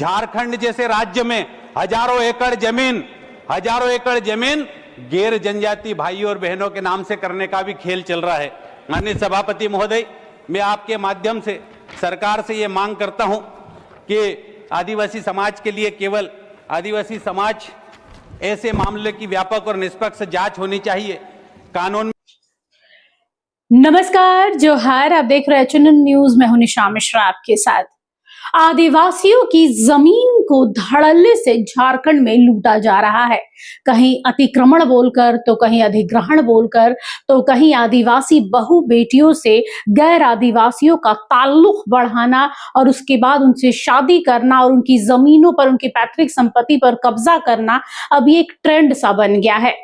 झारखंड जैसे राज्य में हजारों एकड़ जमीन गैर जनजाति भाइयों और बहनों के नाम से करने का भी खेल चल रहा है। माननीय सभापति महोदय, मैं आपके माध्यम से सरकार से ये मांग करता हूं कि आदिवासी समाज के लिए केवल आदिवासी समाज ऐसे मामले की व्यापक और निष्पक्ष जांच होनी चाहिए। कानून नमस्कार, जोहार। आप देख रहे हैं चुनन न्यूज। मैं हूं निशा मिश्रा आपके साथ। आदिवासियों की जमीन को धड़ल्ले से झारखंड में लूटा जा रहा है। कहीं अतिक्रमण बोलकर, तो कहीं अधिग्रहण बोलकर, तो कहीं आदिवासी बहु बेटियों से गैर आदिवासियों का ताल्लुक बढ़ाना और उसके बाद उनसे शादी करना और उनकी जमीनों पर, उनकी पैतृक संपत्ति पर कब्जा करना अब ये एक ट्रेंड सा बन गया है।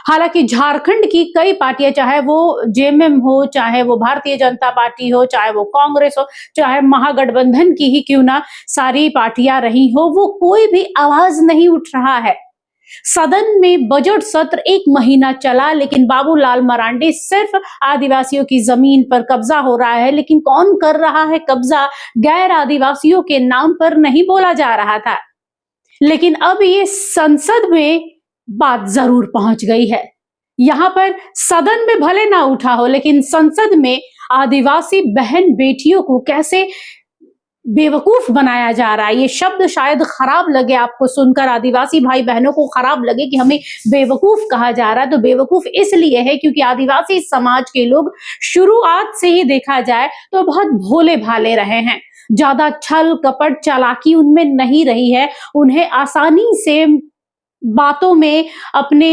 हालांकि झारखंड की कई पार्टियां, चाहे वो जेएमएम हो, चाहे वो भारतीय जनता पार्टी हो, चाहे वो कांग्रेस हो, चाहे महागठबंधन की ही क्यों ना सारी पार्टियां रही हो, वो कोई भी आवाज नहीं उठ रहा है। सदन में बजट सत्र 1 महीना चला, लेकिन बाबूलाल मरांडी सिर्फ आदिवासियों की जमीन पर कब्जा हो रहा है, लेकिन कौन कर रहा है कब्जा, गैर आदिवासियों के नाम पर नहीं बोला जा रहा था। लेकिन अब ये संसद में बात जरूर पहुंच गई है। यहां पर सदन में भले ना उठा हो, लेकिन संसद में आदिवासी बहन बेटियों को कैसे बेवकूफ बनाया जा रहा है। ये शब्द शायद खराब लगे आपको सुनकर, आदिवासी भाई बहनों को खराब लगे कि हमें बेवकूफ कहा जा रहा है, तो बेवकूफ इसलिए है क्योंकि आदिवासी समाज के लोग शुरुआत से ही देखा जाए तो बहुत भोले भाले रहे हैं। ज्यादा छल कपट चालाकी उनमें नहीं रही है। उन्हें आसानी से बातों में, अपने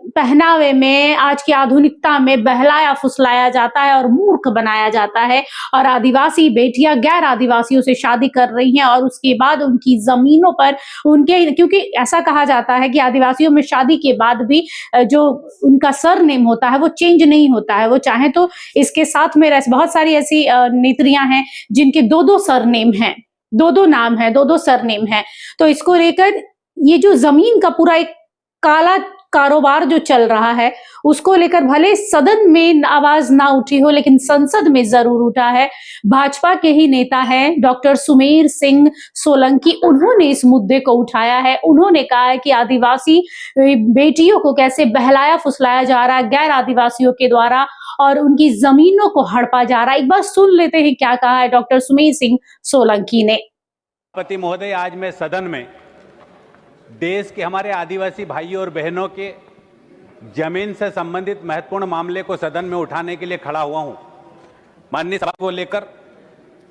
पहनावे में, आज की आधुनिकता में बहलाया फुसलाया जाता है और मूर्ख बनाया जाता है। और आदिवासी बेटियां गैर आदिवासियों से शादी कर रही हैं और उसके बाद उनकी जमीनों पर क्योंकि ऐसा कहा जाता है कि आदिवासियों में शादी के बाद भी जो उनका सरनेम होता है वो चेंज नहीं होता है। वो चाहे तो इसके साथ में बहुत सारी ऐसी नेत्रियां हैं जिनके 2-2 सरनेम हैं, 2-2 नाम है, 2-2 सरनेम है। तो इसको लेकर ये जो जमीन का पूरा एक काला कारोबार जो चल रहा है, उसको लेकर भले सदन में आवाज ना उठी हो, लेकिन संसद में जरूर उठा है। भाजपा के ही नेता हैं डॉक्टर सुमेर सिंह सोलंकी, उन्होंने इस मुद्दे को उठाया है। उन्होंने कहा है कि आदिवासी बेटियों को कैसे बहलाया फुसलाया जा रहा है गैर आदिवासियों के द्वारा और उनकी जमीनों को हड़पा जा रहा है। एक बार सुन लेते हैं क्या कहा है डॉक्टर सुमेर सिंह सोलंकी ने। सभापति महोदय, आज मैं सदन में देश के हमारे आदिवासी भाइयों और बहनों के जमीन से संबंधित महत्वपूर्ण मामले को सदन में उठाने के लिए खड़ा हुआ हूं। माननीय सभा को लेकर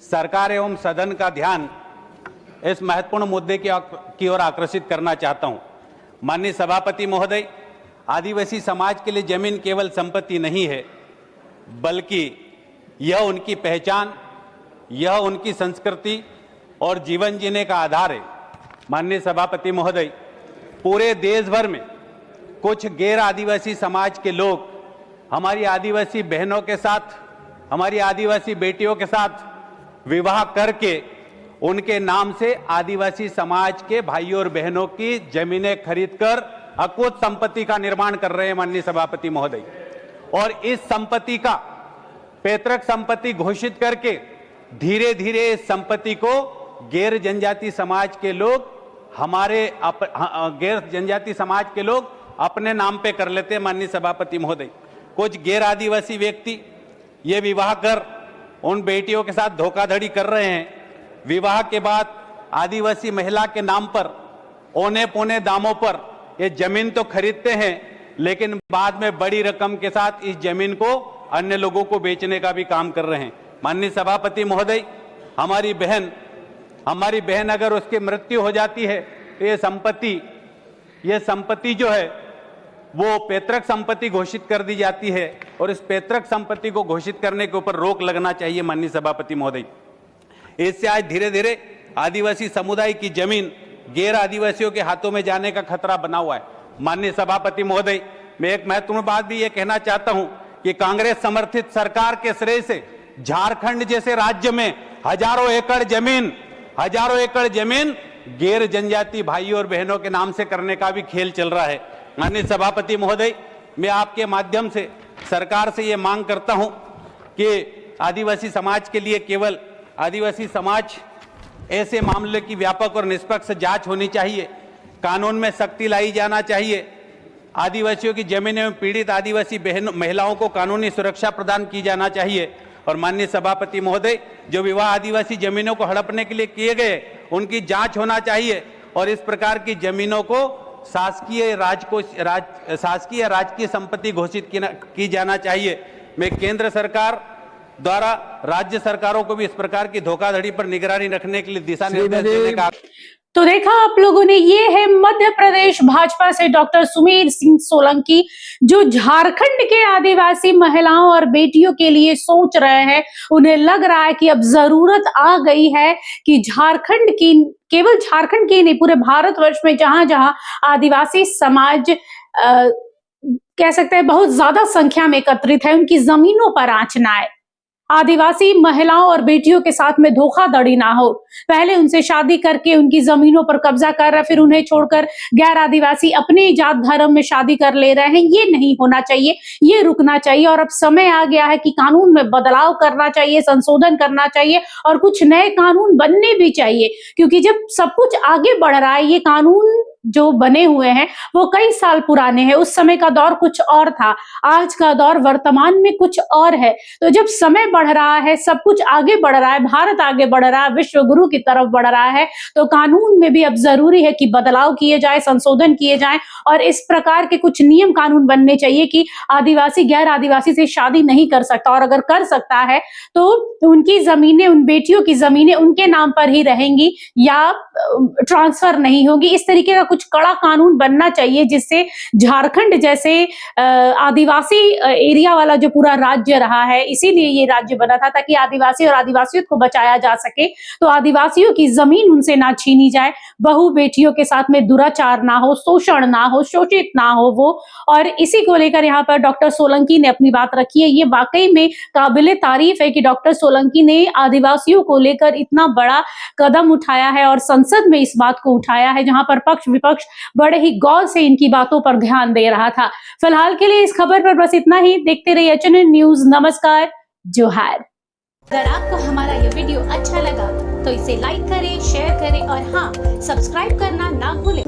सरकार एवं सदन का ध्यान इस महत्वपूर्ण मुद्दे की ओर आकर्षित करना चाहता हूं। माननीय सभापति महोदय, आदिवासी समाज के लिए जमीन केवल संपत्ति नहीं है, बल्कि यह उनकी पहचान, यह उनकी संस्कृति और जीवन जीने का आधार है। माननीय सभापति महोदय, पूरे देश भर में कुछ गैर आदिवासी समाज के लोग हमारी आदिवासी बहनों के साथ, हमारी आदिवासी बेटियों के साथ विवाह करके उनके नाम से आदिवासी समाज के भाइयों और बहनों की जमीनें खरीदकर अकुत संपत्ति का निर्माण कर रहे हैं। माननीय सभापति महोदय, और इस संपत्ति का पैतृक संपत्ति घोषित करके धीरे धीरे इस संपत्ति को गैर जनजाति समाज के लोग गैर जनजाति समाज के लोग अपने नाम पे कर लेते हैं। माननीय सभापति महोदय, कुछ गैर आदिवासी व्यक्ति ये विवाह कर उन बेटियों के साथ धोखाधड़ी कर रहे हैं। विवाह के बाद आदिवासी महिला के नाम पर औने पौने दामों पर ये जमीन तो खरीदते हैं, लेकिन बाद में बड़ी रकम के साथ इस जमीन को अन्य लोगों को बेचने का भी काम कर रहे हैं। माननीय सभापति महोदय, हमारी बहन अगर उसकी मृत्यु हो जाती है तो ये संपत्ति जो है वो पैतृक संपत्ति घोषित कर दी जाती है और इस पैतृक संपत्ति को घोषित करने के ऊपर रोक लगना चाहिए। माननीय सभापति महोदय, इससे आज धीरे धीरे आदिवासी समुदाय की जमीन गैर आदिवासियों के हाथों में जाने का खतरा बना हुआ है। माननीय सभापति महोदय, मैं एक महत्वपूर्ण बात भी ये कहना चाहता हूं कि कांग्रेस समर्थित सरकार के श्रेय से झारखंड जैसे राज्य में हजारों एकड़ जमीन गैर जनजाति भाइयों और बहनों के नाम से करने का भी खेल चल रहा है। माननीय सभापति महोदय, मैं आपके माध्यम से सरकार से ये मांग करता हूं कि आदिवासी समाज के लिए केवल आदिवासी समाज ऐसे मामले की व्यापक और निष्पक्ष जांच होनी चाहिए। कानून में सख्ती लाई जाना चाहिए। आदिवासियों की जमीनों में पीड़ित आदिवासी महिलाओं को कानूनी सुरक्षा प्रदान की जाना चाहिए। और माननीय सभापति महोदय, जो विवाह आदिवासी जमीनों को हड़पने के लिए किए गए, उनकी जांच होना चाहिए और इस प्रकार की जमीनों को शासकीय राजकीय संपत्ति घोषित की जाना चाहिए। मैं केंद्र सरकार द्वारा राज्य सरकारों को भी इस प्रकार की धोखाधड़ी पर निगरानी रखने के लिए दिशा निर्देश देने का। तो देखा आप लोगों ने, ये है मध्य प्रदेश भाजपा से डॉक्टर सुमेर सिंह सोलंकी, जो झारखंड के आदिवासी महिलाओं और बेटियों के लिए सोच रहे हैं। उन्हें लग रहा है कि अब जरूरत आ गई है कि झारखंड की, केवल झारखंड की नहीं, पूरे भारतवर्ष में जहां जहां आदिवासी समाज कह सकते हैं बहुत ज्यादा संख्या में एकत्रित है, उनकी जमीनों पर आंच ना आए, आदिवासी महिलाओं और बेटियों के साथ में धोखाधड़ी ना हो। पहले उनसे शादी करके उनकी जमीनों पर कब्जा कर रहे, फिर उन्हें छोड़कर गैर आदिवासी अपने जात धर्म में शादी कर ले रहे हैं। ये नहीं होना चाहिए, ये रुकना चाहिए। और अब समय आ गया है कि कानून में बदलाव करना चाहिए, संशोधन करना चाहिए और कुछ नए कानून बनने भी चाहिए, क्योंकि जब सब कुछ आगे बढ़ रहा है, ये कानून जो बने हुए हैं वो कई साल पुराने हैं। उस समय का दौर कुछ और था, आज का दौर वर्तमान में कुछ और है। तो जब समय बढ़ रहा है, सब कुछ आगे बढ़ रहा है, भारत आगे बढ़ रहा है, विश्व गुरु की तरफ बढ़ रहा है, तो कानून में भी अब जरूरी है कि बदलाव किए जाए, संशोधन किए जाएं और इस प्रकार के कुछ नियम कानून बनने चाहिए कि आदिवासी गैर आदिवासी से शादी नहीं कर सकता, और अगर कर सकता है तो उनकी जमीनें, उन बेटियों की जमीनें उनके नाम पर ही रहेंगी या ट्रांसफर नहीं होगी। इस तरीके का कुछ कड़ा कानून बनना चाहिए, जिससे झारखंड जैसे आदिवासी एरिया वाला जो पूरा राज्य रहा है, इसीलिए ये राज्य बना था ताकि आदिवासी और आदिवासियों को बचाया जा सके। तो आदिवासियों की जमीन उनसे ना छीनी जाए, बहू बेटियों के साथ में दुराचार ना हो, शोषण ना हो, शोषित ना हो वो। और इसी को लेकर यहाँ पर डॉक्टर सोलंकी ने अपनी बात रखी है। ये वाकई में काबिले तारीफ है कि डॉक्टर सोलंकी ने आदिवासियों को लेकर इतना बड़ा कदम उठाया है और संसद में इस बात को उठाया है, जहां पर पक्ष विपक्ष बड़े ही गौर से इनकी बातों पर ध्यान दे रहा था। फिलहाल के लिए इस खबर पर बस इतना ही। देखते रहिए HNN न्यूज। नमस्कार, जोहार। अगर आपको हमारा ये वीडियो अच्छा लगा तो इसे लाइक करें, शेयर करें और हाँ, सब्सक्राइब करना ना भूलें।